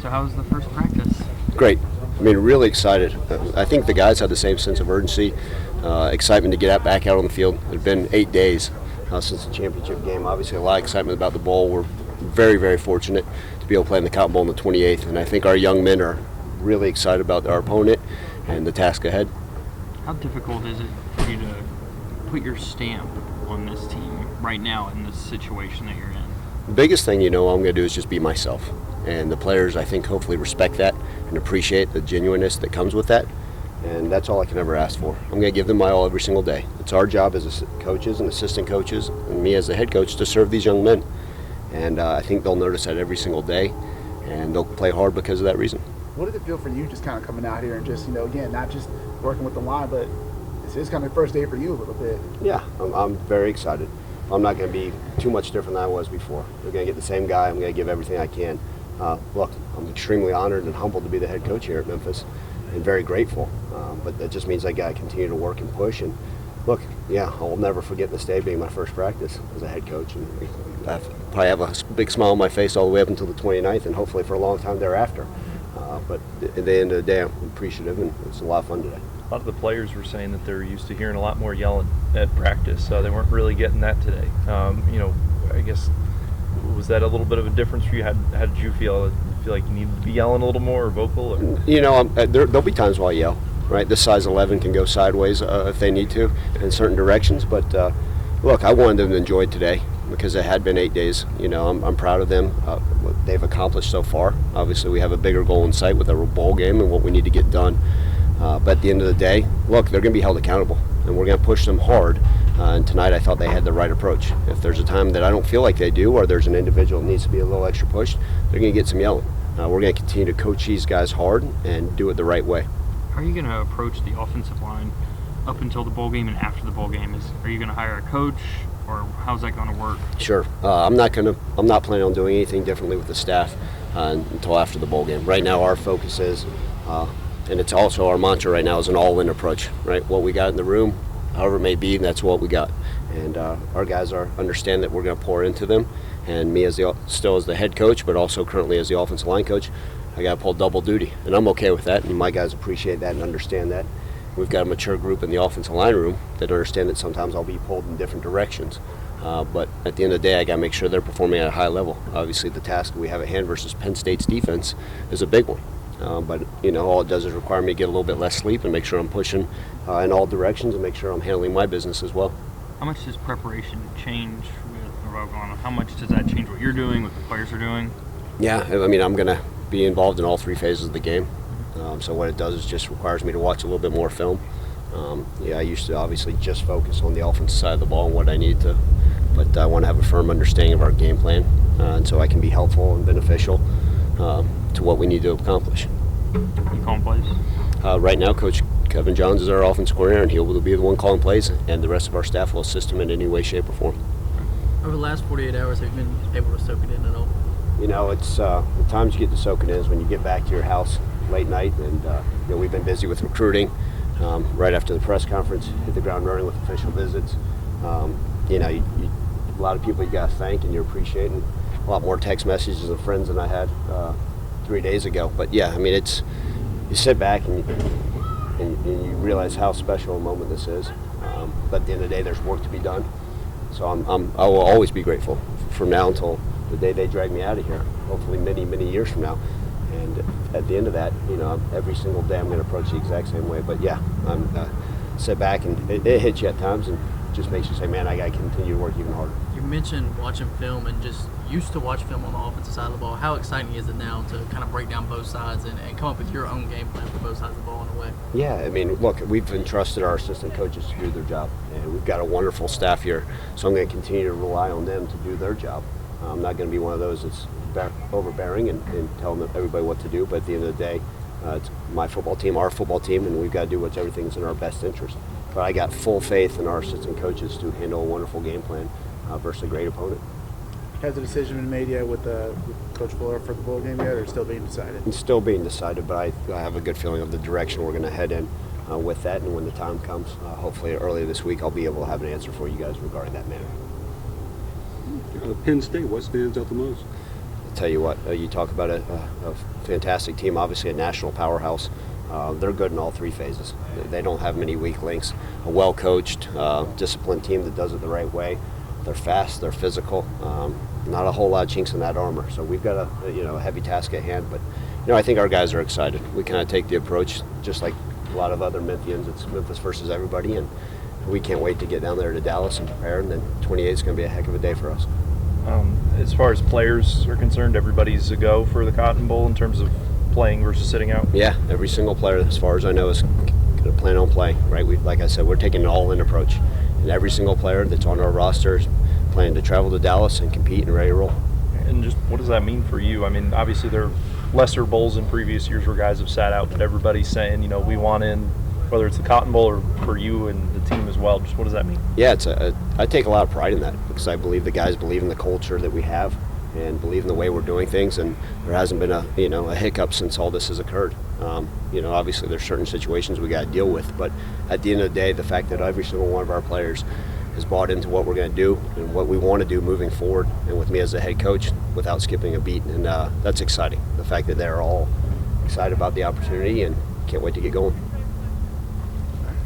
So how was the first practice? Great. I mean, really excited. I think the guys had the same sense of urgency, excitement to get back out on the field. It had been 8 days since the championship game. Obviously, a lot of excitement about the bowl. We're very, very fortunate to be able to play in the Cotton Bowl on the 28th, and I think our young men are really excited about our opponent and the task ahead. How difficult is it for you to put your stamp on this team right now in this situation that you're in? The biggest thing I'm going to do is just be myself. And the players, I think, hopefully respect that and appreciate the genuineness that comes with that. And that's all I can ever ask for. I'm going to give them my all every single day. It's our job as coaches and assistant coaches, and me as the head coach, to serve these young men. And I think they'll notice that every single day, and they'll play hard because of that reason. What did it feel for you just kind of coming out here and just, again, not just working with the line, but it's kind of the first day for you a little bit? Yeah, I'm very excited. I'm not going to be too much different than I was before. We're going to get the same guy. I'm going to give everything I can. Look, I'm extremely honored and humbled to be the head coach here at Memphis, and very grateful. But that just means I got to continue to work and push. And look, yeah, I'll never forget this day being my first practice as a head coach. And I probably have a big smile on my face all the way up until the 29th, and hopefully for a long time thereafter. But at the end of the day, I'm appreciative, and it's a lot of fun today. A lot of the players were saying that they're used to hearing a lot more yelling at practice. They weren't really getting that today. I guess, was that a little bit of a difference for you? How did you feel? Did you feel like you needed to be yelling a little more or vocal? Or? There'll be times where I yell, right? This size 11 can go sideways if they need to in certain directions. But, look, I wanted them to enjoy today because it had been 8 days. I'm proud of them, what they've accomplished so far. Obviously, we have a bigger goal in sight with our bowl game and what we need to get done. But at the end of the day, look, they're going to be held accountable, and we're going to push them hard. And tonight I thought they had the right approach. If there's a time that I don't feel like they do, or there's an individual that needs to be a little extra pushed, they're going to get some yelling. We're going to continue to coach these guys hard and do it the right way. How are you going to approach the offensive line up until the bowl game and after the bowl game? Are you going to hire a coach, or how's that going to work? Sure. I'm not planning on doing anything differently with the staff until after the bowl game. Right now our focus is, and it's also our mantra right now, is an all-in approach, right? What we got in the room, however it may be, that's what we got. And our guys understand that we're going to pour into them. And me still as the head coach, but also currently as the offensive line coach, I got to pull double duty. And I'm okay with that, and my guys appreciate that and understand that. We've got a mature group in the offensive line room that understand that sometimes I'll be pulled in different directions. But at the end of the day, I got to make sure they're performing at a high level. Obviously, the task we have at hand versus Penn State's defense is a big one. But all it does is require me to get a little bit less sleep and make sure I'm pushing in all directions and make sure I'm handling my business as well. How much does preparation change with Rogan? How much does that change what you're doing, what the players are doing? Yeah, I'm going to be involved in all three phases of the game. So what it does is just requires me to watch a little bit more film. I used to obviously just focus on the offensive side of the ball and what I need to, but I want to have a firm understanding of our game plan, and so I can be helpful and beneficial to what we need to accomplish. You calling plays? Right now, Coach Kevin Johns is our offensive coordinator, and he will be the one calling plays, and the rest of our staff will assist him in any way, shape, or form. Over the last 48 hours, have you been able to soak it in at all? It's the times you get to soak it in is when you get back to your house late night, and we've been busy with recruiting. Right after the press conference, hit the ground running with official visits. A lot of people you got to thank and you're appreciating. A lot more text messages of friends than I had 3 days ago. But yeah, it's you sit back and you realize how special a moment this is. But at the end of the day, there's work to be done. So I will always be grateful from now until the day they drag me out of here. Hopefully, many, many years from now. And at the end of that, every single day I'm going to approach the exact same way. But yeah, I'm sit back and it hits you at times and just makes you say, man, I got to continue to work even harder. You mentioned watching film and just used to watch film on the offensive side of the ball. How exciting is it now to kind of break down both sides and come up with your own game plan for both sides of the ball in a way? Yeah, look, we've entrusted our assistant coaches to do their job, and we've got a wonderful staff here, so I'm going to continue to rely on them to do their job. I'm not going to be one of those that's overbearing and telling everybody what to do, but at the end of the day, it's my football team, our football team, and we've got to do everything's in our best interest. But I got full faith in our assistant coaches to handle a wonderful game plan versus a great opponent. Has the decision been made yet with Coach Fuller for the bowl game yet, or still being decided? It's still being decided, but I have a good feeling of the direction we're going to head in with that, and when the time comes, hopefully earlier this week, I'll be able to have an answer for you guys regarding that matter. Penn State, what stands out the most? I'll tell you what, you talk about a fantastic team, obviously a national powerhouse. They're good in all three phases. They don't have many weak links. A well-coached, disciplined team that does it the right way. They're fast, they're physical. Not a whole lot of chinks in that armor. So we've got a heavy task at hand. But I think our guys are excited. We kind of take the approach just like a lot of other Memphians. It's Memphis versus everybody, and we can't wait to get down there to Dallas and prepare. And then 28 is going to be a heck of a day for us. As far as players are concerned, everybody's a go for the Cotton Bowl in terms of playing versus sitting out? Yeah, every single player, as far as I know, is going to plan on playing, right? Like I said, we're taking an all-in approach. And every single player that's on our roster is planning to travel to Dallas and compete and ready to roll. And just what does that mean for you? I mean, obviously there are lesser bowls in previous years where guys have sat out, but everybody's saying, we want in, whether it's the Cotton Bowl or for you and the team as well. Just what does that mean? Yeah, I take a lot of pride in that because I believe the guys believe in the culture that we have and believe in the way we're doing things, and there hasn't been a hiccup since all this has occurred. Obviously there's certain situations we got to deal with, but at the end of the day, the fact that every single one of our players has bought into what we're going to do and what we want to do moving forward, and with me as the head coach without skipping a beat, and that's exciting. The fact that they're all excited about the opportunity and can't wait to get going.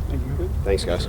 Thank you. Thanks, guys.